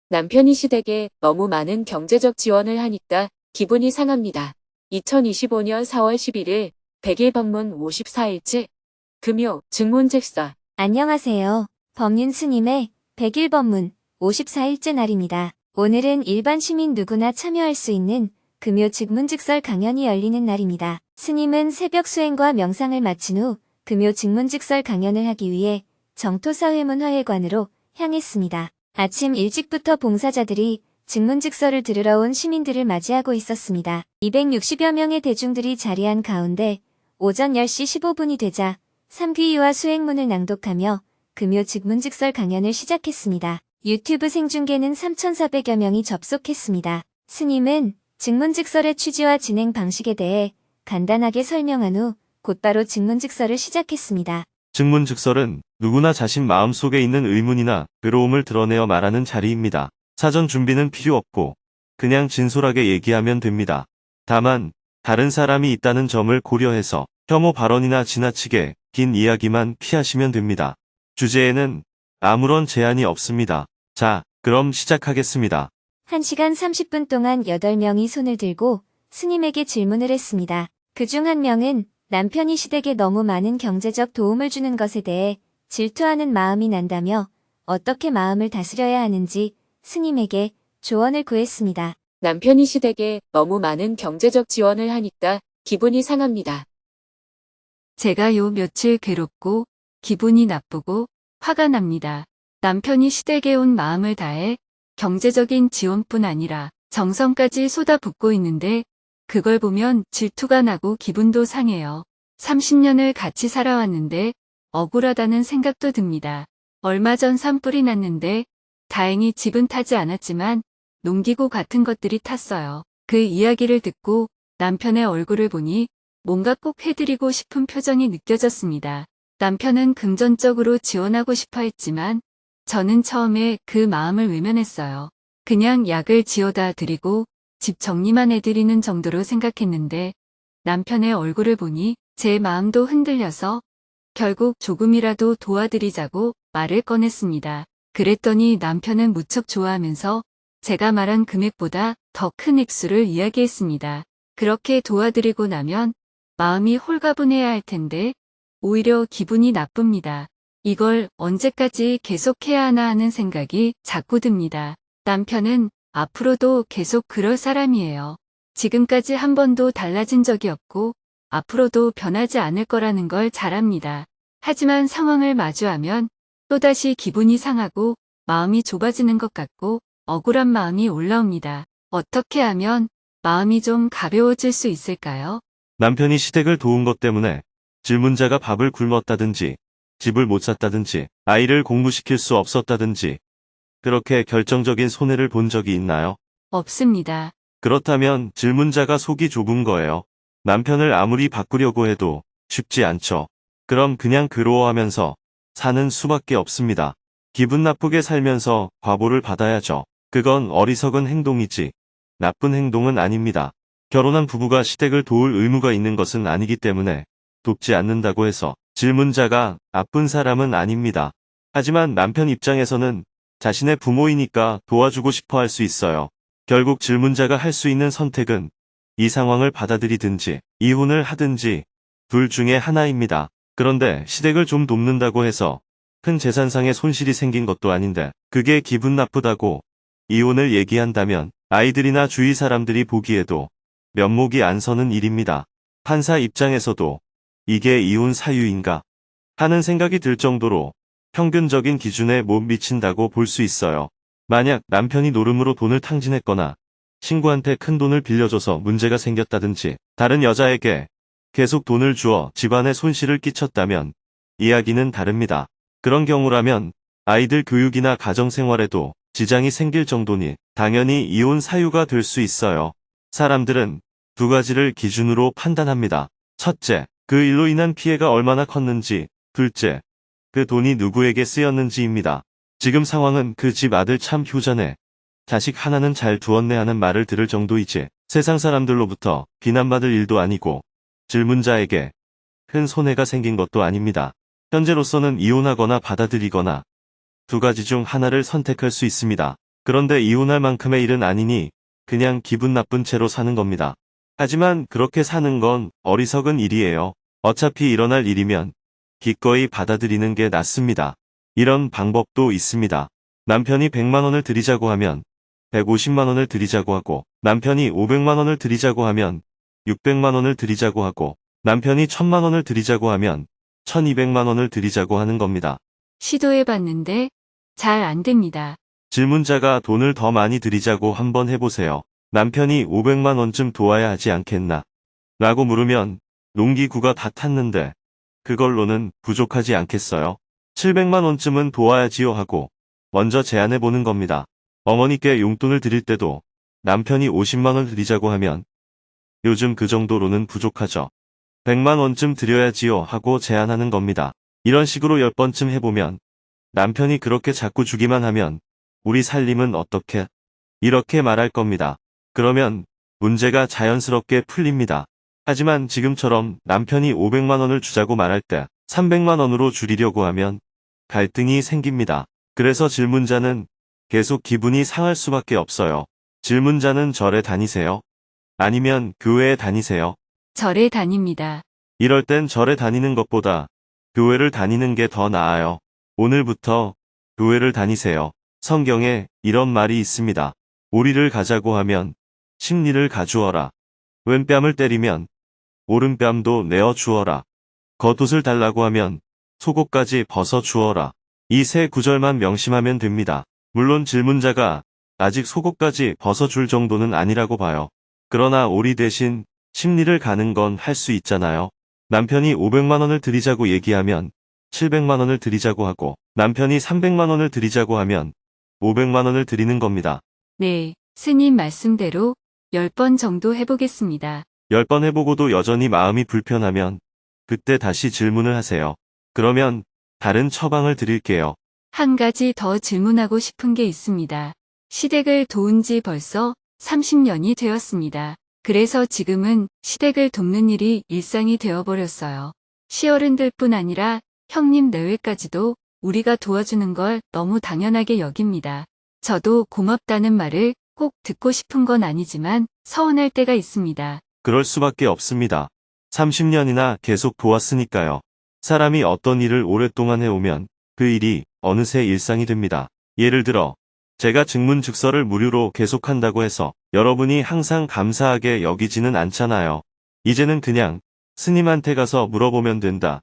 남편이 시댁에 너무 많은 경제적 지원을 하니까 기분이 상합니다. 2025년 4월 11일 100일 법문 54일째 금요 증문즉서. 안녕하세요. 법륜 스님의 100일 법문 54일째 날입니다. 오늘은 일반 시민 누구나 참여할 수 있는 금요 증문즉설 강연이 열리는 날입니다. 스님은 새벽 수행과 명상을 마친 후 금요 증문즉설 강연을 하기 위해 정토사회문화회관으로 향했습니다. 아침 일찍부터 봉사자들이 증문즉설을 들으러 온 시민들을 맞이하고 있었습니다. 260여 명의 대중들이 자리한 가운데 오전 10시 15분이 되자 삼귀이와 수행문을 낭독하며 금요 증문즉설 강연을 시작했습니다. 유튜브 생중계는 3,400여 명이 접속했습니다. 스님은 증문즉설의 취지와 진행 방식에 대해 간단하게 설명한 후 곧바로 증문즉설을 시작했습니다. 증문즉설은 누구나 자신 마음속에 있는 의문이나 괴로움을 드러내어 말하는 자리입니다. 사전 준비는 필요 없고 그냥 진솔하게 얘기하면 됩니다. 다만 다른 사람이 있다는 점을 고려해서 혐오 발언이나 지나치게 긴 이야기만 피하시면 됩니다. 주제에는 아무런 제한이 없습니다. 자, 그럼 시작하겠습니다. 1시간 30분 동안 8명이 손을 들고 스님에게 질문을 했습니다. 그중 한 명은 남편이 시댁에 너무 많은 경제적 도움을 주는 것에 대해 질투하는 마음이 난다며 어떻게 마음을 다스려야 하는지 스님에게 조언을 구했습니다. 남편이 시댁에 너무 많은 경제적 지원을 하니까 기분이 상합니다. 제가 요 며칠 괴롭고 기분이 나쁘고 화가 납니다. 남편이 시댁에 온 마음을 다해 경제적인 지원뿐 아니라 정성까지 쏟아붓고 있는데 그걸 보면 질투가 나고 기분도 상해요. 30년을 같이 살아왔는데 억울하다는 생각도 듭니다. 얼마 전 산불이 났는데 다행히 집은 타지 않았지만 농기구 같은 것들이 탔어요. 그 이야기를 듣고 남편의 얼굴을 보니 뭔가 꼭 해드리고 싶은 표정이 느껴졌습니다. 남편은 금전적으로 지원하고 싶어 했지만 저는 처음에 그 마음을 외면했어요. 그냥 약을 지어다 드리고 집 정리만 해드리는 정도로 생각했는데 남편의 얼굴을 보니 제 마음도 흔들려서 결국 조금이라도 도와드리자고 말을 꺼냈습니다. 그랬더니 남편은 무척 좋아하면서 제가 말한 금액보다 더 큰 액수를 이야기했습니다. 그렇게 도와드리고 나면 마음이 홀가분해야 할 텐데 오히려 기분이 나쁩니다. 이걸 언제까지 계속해야 하나 하는 생각이 자꾸 듭니다. 남편은 앞으로도 계속 그럴 사람이에요. 지금까지 한 번도 달라진 적이 없고 앞으로도 변하지 않을 거라는 걸 잘 압니다. 하지만 상황을 마주하면 또다시 기분이 상하고 마음이 좁아지는 것 같고 억울한 마음이 올라옵니다. 어떻게 하면 마음이 좀 가벼워질 수 있을까요? 남편이 시댁을 도운 것 때문에 질문자가 밥을 굶었다든지 집을 못 샀다든지 아이를 공부시킬 수 없었다든지 그렇게 결정적인 손해를 본 적이 있나요? 없습니다. 그렇다면 질문자가 속이 좁은 거예요. 남편을 아무리 바꾸려고 해도 쉽지 않죠. 그럼 그냥 괴로워하면서 사는 수밖에 없습니다. 기분 나쁘게 살면서 과보를 받아야죠. 그건 어리석은 행동이지 나쁜 행동은 아닙니다. 결혼한 부부가 시댁을 도울 의무가 있는 것은 아니기 때문에 돕지 않는다고 해서 질문자가 나쁜 사람은 아닙니다. 하지만 남편 입장에서는 자신의 부모이니까 도와주고 싶어 할 수 있어요. 결국 질문자가 할 수 있는 선택은 이 상황을 받아들이든지 이혼을 하든지 둘 중에 하나입니다. 그런데 시댁을 좀 돕는다고 해서 큰 재산상의 손실이 생긴 것도 아닌데 그게 기분 나쁘다고 이혼을 얘기한다면 아이들이나 주위 사람들이 보기에도 면목이 안 서는 일입니다. 판사 입장에서도 이게 이혼 사유인가 하는 생각이 들 정도로 평균적인 기준에 못 미친다고 볼 수 있어요. 만약 남편이 노름으로 돈을 탕진했거나 친구한테 큰 돈을 빌려줘서 문제가 생겼다든지 다른 여자에게 계속 돈을 주어 집안에 손실을 끼쳤다면 이야기는 다릅니다. 그런 경우라면 아이들 교육이나 가정생활에도 지장이 생길 정도니 당연히 이혼 사유가 될 수 있어요. 사람들은 두 가지를 기준으로 판단합니다. 첫째, 그 일로 인한 피해가 얼마나 컸는지, 둘째, 그 돈이 누구에게 쓰였는지입니다. 지금 상황은 그 집 아들 참 효자네. 자식 하나는 잘 두었네 하는 말을 들을 정도이지 세상 사람들로부터 비난받을 일도 아니고 질문자에게 큰 손해가 생긴 것도 아닙니다. 현재로서는 이혼하거나 받아들이거나 두 가지 중 하나를 선택할 수 있습니다. 그런데 이혼할 만큼의 일은 아니니 그냥 기분 나쁜 채로 사는 겁니다. 하지만 그렇게 사는 건 어리석은 일이에요. 어차피 일어날 일이면 기꺼이 받아들이는 게 낫습니다. 이런 방법도 있습니다. 남편이 100만 원을 드리자고 하면 150만 원을 드리자고 하고 남편이 500만 원을 드리자고 하면 600만 원을 드리자고 하고 남편이 1000만 원을 드리자고 하면 1200만 원을 드리자고 하는 겁니다. 시도해봤는데 잘 안 됩니다. 질문자가 돈을 더 많이 드리자고 한번 해보세요. 남편이 500만 원쯤 도와야 하지 않겠나? 라고 물으면 농기구가 다 탔는데 그걸로는 부족하지 않겠어요? 700만 원쯤은 도와야지요 하고 먼저 제안해보는 겁니다. 어머니께 용돈을 드릴 때도 남편이 50만 원 드리자고 하면 요즘 그 정도로는 부족하죠. 100만 원쯤 드려야지요 하고 제안하는 겁니다. 이런 식으로 10번쯤 해보면 남편이 그렇게 자꾸 주기만 하면 우리 살림은 어떻게? 이렇게 말할 겁니다. 그러면 문제가 자연스럽게 풀립니다. 하지만 지금처럼 남편이 500만 원을 주자고 말할 때 300만 원으로 줄이려고 하면 갈등이 생깁니다. 그래서 질문자는 계속 기분이 상할 수밖에 없어요. 질문자는 절에 다니세요? 아니면 교회에 다니세요? 절에 다닙니다. 이럴 땐 절에 다니는 것보다 교회를 다니는 게 더 나아요. 오늘부터 교회를 다니세요. 성경에 이런 말이 있습니다. 오리를 가자고 하면 십리를 가주어라. 왼뺨을 때리면 오른뺨도 내어 주어라. 겉옷을 달라고 하면 속옷까지 벗어 주어라. 이 세 구절만 명심하면 됩니다. 물론 질문자가 아직 속옷까지 벗어줄 정도는 아니라고 봐요. 그러나 오리 대신 십리를 가는 건 할 수 있잖아요. 남편이 500만 원을 드리자고 얘기하면 700만 원을 드리자고 하고 남편이 300만 원을 드리자고 하면 500만 원을 드리는 겁니다. 네, 스님 말씀대로 10번 정도 해보겠습니다. 10번 해보고도 여전히 마음이 불편하면 그때 다시 질문을 하세요. 그러면 다른 처방을 드릴게요. 한 가지 더 질문하고 싶은 게 있습니다. 시댁을 도운 지 벌써 30년이 되었습니다. 그래서 지금은 시댁을 돕는 일이 일상이 되어버렸어요. 시어른들뿐 아니라 형님 내외까지도 우리가 도와주는 걸 너무 당연하게 여깁니다. 저도 고맙다는 말을 꼭 듣고 싶은 건 아니지만 서운할 때가 있습니다. 그럴 수밖에 없습니다. 30년이나 계속 도왔으니까요. 사람이 어떤 일을 오랫동안 해오면 그 일이 어느새 일상이 됩니다. 예를 들어 제가 증문즉서를 무료로 계속한다고 해서 여러분이 항상 감사하게 여기지는 않잖아요. 이제는 그냥 스님한테 가서 물어보면 된다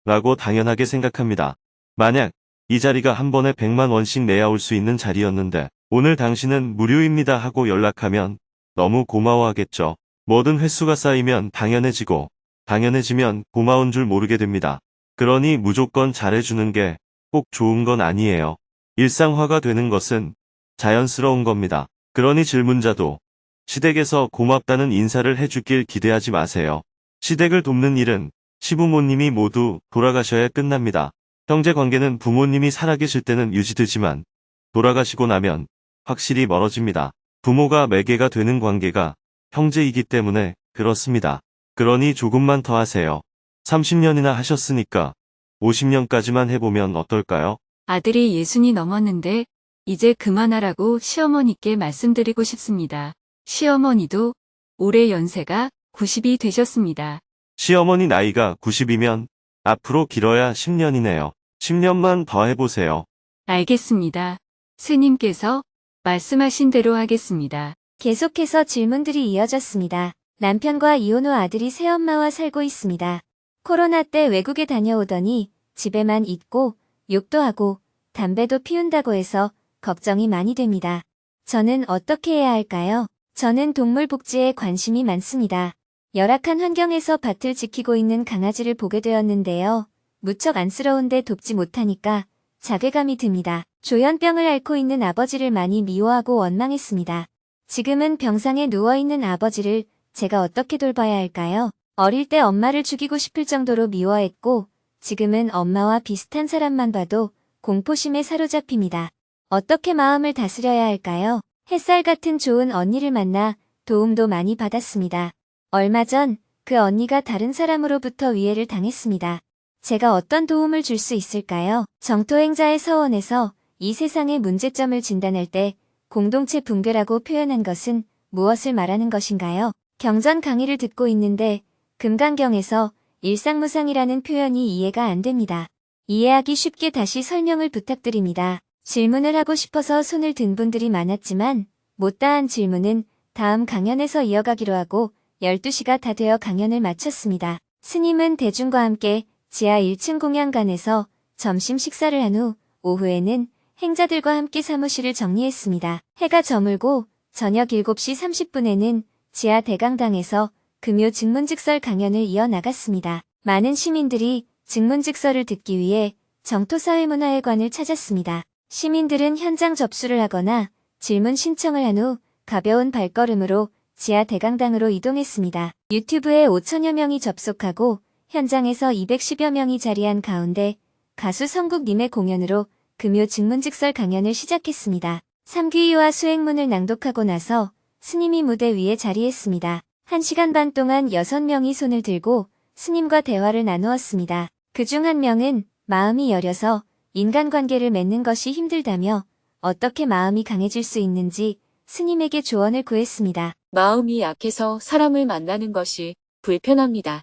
라고 당연하게 생각합니다. 만약 이 자리가 한 번에 100만 원씩 내야 올 수 있는 자리였는데 오늘 당신은 무료입니다 하고 연락하면 너무 고마워하겠죠. 뭐든 횟수가 쌓이면 당연해지고 당연해지면 고마운 줄 모르게 됩니다. 그러니 무조건 잘해주는 게 꼭 좋은 건 아니에요. 일상화가 되는 것은 자연스러운 겁니다. 그러니 질문자도 시댁에서 고맙다는 인사를 해주길 기대하지 마세요. 시댁을 돕는 일은 시부모님이 모두 돌아가셔야 끝납니다. 형제 관계는 부모님이 살아계실 때는 유지되지만 돌아가시고 나면 확실히 멀어집니다. 부모가 매개가 되는 관계가 형제이기 때문에 그렇습니다. 그러니 조금만 더 하세요. 30년이나 하셨으니까 50년까지만 해보면 어떨까요? 아들이 60이 넘었는데 이제 그만하라고 시어머니께 말씀드리고 싶습니다. 시어머니도 올해 연세가 90이 되셨습니다. 시어머니 나이가 90이면 앞으로 길어야 10년이네요. 10년만 더 해보세요. 알겠습니다. 스님께서 말씀하신 대로 하겠습니다. 계속해서 질문들이 이어졌습니다. 남편과 이혼 후 아들이 새엄마와 살고 있습니다. 코로나 때 외국에 다녀오더니 집에만 있고 욕도 하고 담배도 피운다고 해서 걱정이 많이 됩니다. 저는 어떻게 해야 할까요? 저는 동물 복지에 관심이 많습니다. 열악한 환경에서 밭을 지키고 있는 강아지를 보게 되었는데요. 무척 안쓰러운데 돕지 못하니까 자괴감이 듭니다. 조현병을 앓고 있는 아버지를 많이 미워하고 원망했습니다. 지금은 병상에 누워있는 아버지를 제가 어떻게 돌봐야 할까요? 어릴 때 엄마를 죽이고 싶을 정도로 미워했고 지금은 엄마와 비슷한 사람만 봐도 공포심에 사로잡힙니다. 어떻게 마음을 다스려야 할까요? 햇살 같은 좋은 언니를 만나 도움도 많이 받았습니다. 얼마 전 그 언니가 다른 사람으로부터 위해를 당했습니다. 제가 어떤 도움을 줄 수 있을까요? 정토행자의 서원에서 이 세상의 문제점을 진단할 때 공동체 붕괴라고 표현한 것은 무엇을 말하는 것인가요? 경전 강의를 듣고 있는데 금강경에서 일상무상이라는 표현이 이해가 안 됩니다. 이해하기 쉽게 다시 설명을 부탁드립니다. 질문을 하고 싶어서 손을 든 분들이 많았지만 못다한 질문은 다음 강연에서 이어가기로 하고 12시가 다 되어 강연을 마쳤습니다. 스님은 대중과 함께 지하 1층 공양관에서 점심 식사를 한 후 오후에는 행자들과 함께 사무실을 정리했습니다. 해가 저물고 저녁 7시 30분에는 지하 대강당에서 금요 증문즉설 강연을 이어나갔습니다. 많은 시민들이 증문즉설을 듣기 위해 정토사회문화회관을 찾았습니다. 시민들은 현장 접수를 하거나 질문 신청을 한 후 가벼운 발걸음으로 지하 대강당으로 이동했습니다. 유튜브에 5천여 명이 접속하고 현장에서 210여 명이 자리한 가운데 가수 성국님의 공연으로 금요 증문즉설 강연을 시작했습니다. 삼귀유와 수행문을 낭독하고 나서 스님이 무대 위에 자리했습니다. 1시간 반 동안 6명이 손을 들고 스님과 대화를 나누었습니다. 그중 한 명은 마음이 여려서 인간관계를 맺는 것이 힘들다며 어떻게 마음이 강해질 수 있는지 스님에게 조언을 구했습니다. 마음이 약해서 사람을 만나는 것이 불편합니다.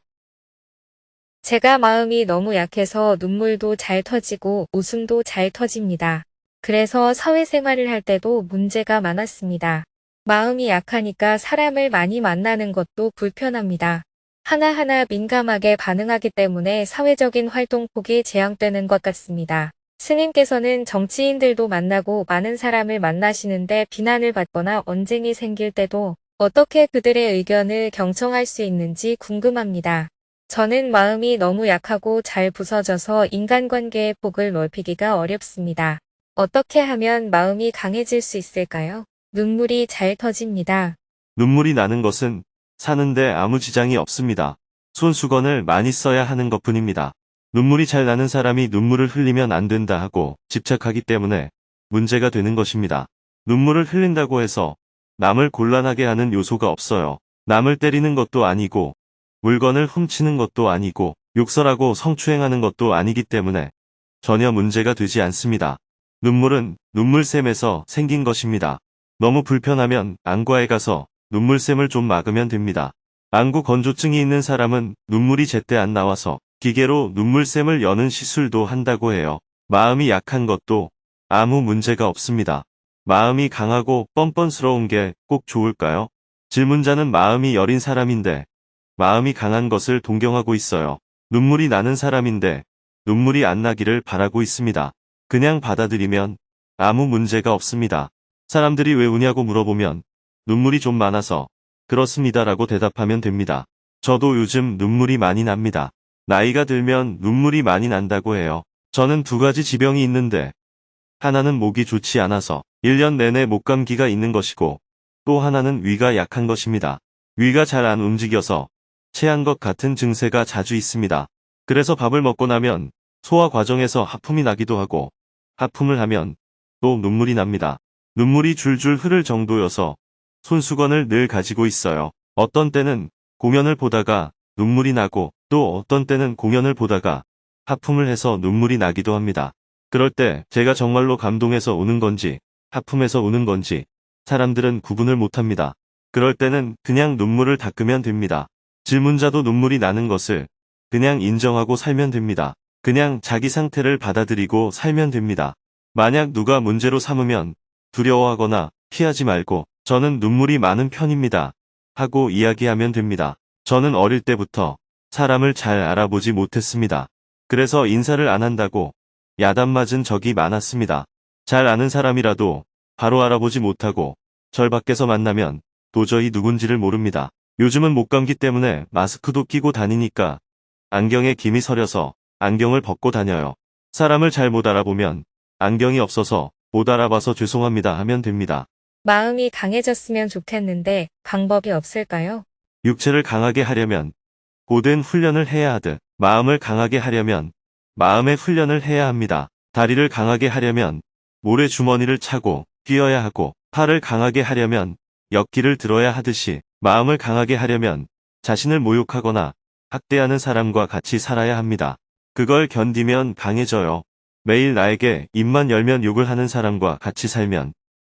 제가 마음이 너무 약해서 눈물도 잘 터지고 웃음도 잘 터집니다. 그래서 사회생활을 할 때도 문제가 많았습니다. 마음이 약하니까 사람을 많이 만나는 것도 불편합니다. 하나하나 민감하게 반응하기 때문에 사회적인 활동폭이 제한되는 것 같습니다. 스님께서는 정치인들도 만나고 많은 사람을 만나시는데 비난을 받거나 언쟁이 생길 때도 어떻게 그들의 의견을 경청할 수 있는지 궁금합니다. 저는 마음이 너무 약하고 잘 부서져서 인간관계의 폭을 넓히기가 어렵습니다. 어떻게 하면 마음이 강해질 수 있을까요? 눈물이 잘 터집니다. 눈물이 나는 것은 사는데 아무 지장이 없습니다. 손수건을 많이 써야 하는 것뿐입니다. 눈물이 잘 나는 사람이 눈물을 흘리면 안 된다 하고 집착하기 때문에 문제가 되는 것입니다. 눈물을 흘린다고 해서 남을 곤란하게 하는 요소가 없어요. 남을 때리는 것도 아니고 물건을 훔치는 것도 아니고 욕설하고 성추행하는 것도 아니기 때문에 전혀 문제가 되지 않습니다. 눈물은 눈물샘에서 생긴 것입니다. 너무 불편하면 안과에 가서 눈물샘을 좀 막으면 됩니다. 안구 건조증이 있는 사람은 눈물이 제때 안 나와서 기계로 눈물샘을 여는 시술도 한다고 해요. 마음이 약한 것도 아무 문제가 없습니다. 마음이 강하고 뻔뻔스러운 게 꼭 좋을까요? 질문자는 마음이 여린 사람인데 마음이 강한 것을 동경하고 있어요. 눈물이 나는 사람인데 눈물이 안 나기를 바라고 있습니다. 그냥 받아들이면 아무 문제가 없습니다. 사람들이 왜 우냐고 물어보면 눈물이 좀 많아서 그렇습니다라고 대답하면 됩니다. 저도 요즘 눈물이 많이 납니다. 나이가 들면 눈물이 많이 난다고 해요. 저는 2가지 지병이 있는데 하나는 목이 좋지 않아서 1년 내내 목감기가 있는 것이고 또 하나는 위가 약한 것입니다. 위가 잘 안 움직여서 체한 것 같은 증세가 자주 있습니다. 그래서 밥을 먹고 나면 소화 과정에서 하품이 나기도 하고 하품을 하면 또 눈물이 납니다. 눈물이 줄줄 흐를 정도여서 손수건을 늘 가지고 있어요. 어떤 때는 공연을 보다가 눈물이 나고 또 어떤 때는 공연을 보다가 하품을 해서 눈물이 나기도 합니다. 그럴 때 제가 정말로 감동해서 우는 건지 하품해서 우는 건지 사람들은 구분을 못합니다. 그럴 때는 그냥 눈물을 닦으면 됩니다. 질문자도 눈물이 나는 것을 그냥 인정하고 살면 됩니다. 그냥 자기 상태를 받아들이고 살면 됩니다. 만약 누가 문제로 삼으면 두려워하거나 피하지 말고 저는 눈물이 많은 편입니다 하고 이야기하면 됩니다. 저는 어릴 때부터 사람을 잘 알아보지 못했습니다. 그래서 인사를 안 한다고 야단 맞은 적이 많았습니다. 잘 아는 사람이라도 바로 알아보지 못하고 절 밖에서 만나면 도저히 누군지를 모릅니다. 요즘은 목감기 때문에 마스크도 끼고 다니니까 안경에 김이 서려서 안경을 벗고 다녀요. 사람을 잘 못 알아보면 안경이 없어서 못 알아봐서 죄송합니다 하면 됩니다. 마음이 강해졌으면 좋겠는데 방법이 없을까요? 육체를 강하게 하려면 고된 훈련을 해야 하듯 마음을 강하게 하려면 마음의 훈련을 해야 합니다. 다리를 강하게 하려면 모래 주머니를 차고 뛰어야 하고, 팔을 강하게 하려면 역기를 들어야 하듯이, 마음을 강하게 하려면 자신을 모욕하거나 학대하는 사람과 같이 살아야 합니다. 그걸 견디면 강해져요. 매일 나에게 입만 열면 욕을 하는 사람과 같이 살면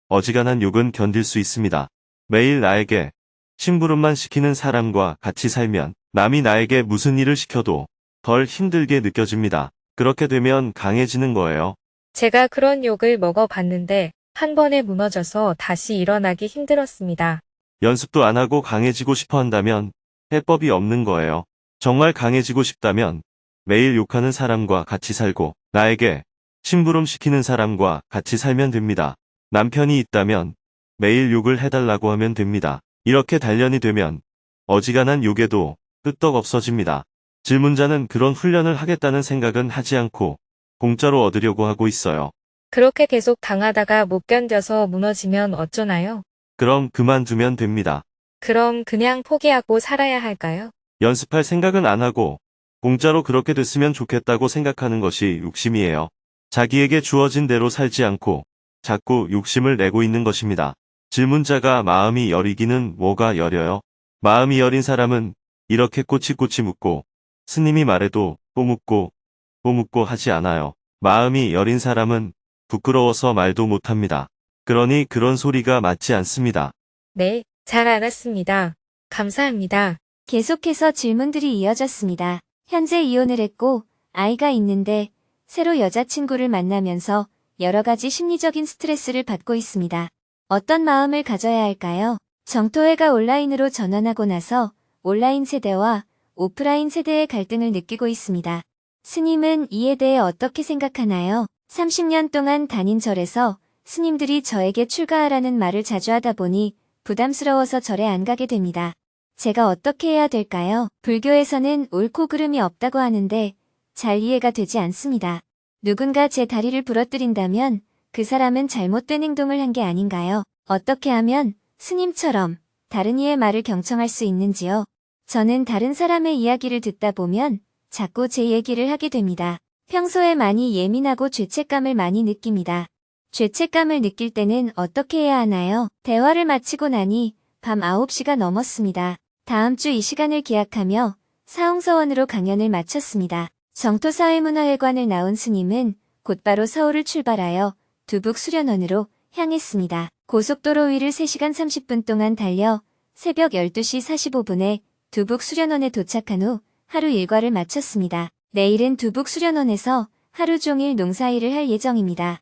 어지간한 욕은 견딜 수 있습니다. 매일 나에게 심부름만 시키는 사람과 같이 살면 남이 나에게 무슨 일을 시켜도 덜 힘들게 느껴집니다. 그렇게 되면 강해지는 거예요. 제가 그런 욕을 먹어봤는데 한 번에 무너져서 다시 일어나기 힘들었습니다. 연습도 안 하고 강해지고 싶어 한다면 해법이 없는 거예요. 정말 강해지고 싶다면 매일 욕하는 사람과 같이 살고 나에게 심부름 시키는 사람과 같이 살면 됩니다. 남편이 있다면 매일 욕을 해달라고 하면 됩니다. 이렇게 단련이 되면 어지간한 욕에도 끄떡 없어집니다. 질문자는 그런 훈련을 하겠다는 생각은 하지 않고 공짜로 얻으려고 하고 있어요. 그렇게 계속 당하다가 못 견뎌서 무너지면 어쩌나요? 그럼 그만두면 됩니다. 그럼 그냥 포기하고 살아야 할까요? 연습할 생각은 안 하고 공짜로 그렇게 됐으면 좋겠다고 생각하는 것이 욕심이에요. 자기에게 주어진 대로 살지 않고 자꾸 욕심을 내고 있는 것입니다. 질문자가 마음이 여리기는 뭐가 여려요? 마음이 여린 사람은 이렇게 꼬치꼬치 묻고 스님이 말해도 또 묻고 또 묻고 하지 않아요. 마음이 여린 사람은 부끄러워서 말도 못합니다. 그러니 그런 소리가 맞지 않습니다. 네, 잘 알았습니다. 감사합니다. 계속해서 질문들이 이어졌습니다. 현재 이혼을 했고 아이가 있는데 새로 여자친구를 만나면서 여러 가지 심리적인 스트레스를 받고 있습니다. 어떤 마음을 가져야 할까요? 정토회가 온라인으로 전환하고 나서 온라인 세대와 오프라인 세대의 갈등을 느끼고 있습니다. 스님은 이에 대해 어떻게 생각하나요? 30년 동안 다닌 절에서 스님들이 저에게 출가하라는 말을 자주 하다 보니 부담스러워서 절에 안 가게 됩니다. 제가 어떻게 해야 될까요? 불교에서는 옳고 그름이 없다고 하는데 잘 이해가 되지 않습니다. 누군가 제 다리를 부러뜨린다면 그 사람은 잘못된 행동을 한 게 아닌가요? 어떻게 하면 스님처럼 다른 이의 말을 경청할 수 있는지요? 저는 다른 사람의 이야기를 듣다 보면 자꾸 제 얘기를 하게 됩니다. 평소에 많이 예민하고 죄책감을 많이 느낍니다. 죄책감을 느낄 때는 어떻게 해야 하나요? 대화를 마치고 나니 밤 9시가 넘었습니다. 다음 주 이 시간을 기약하며 사홍서원으로 강연을 마쳤습니다. 정토사회문화회관을 나온 스님은 곧바로 서울을 출발하여 두북 수련원으로 향했습니다. 고속도로 위를 3시간 30분 동안 달려 새벽 12시 45분에 두북 수련원에 도착한 후 하루 일과를 마쳤습니다. 내일은 두북 수련원에서 하루 종일 농사일을 할 예정입니다.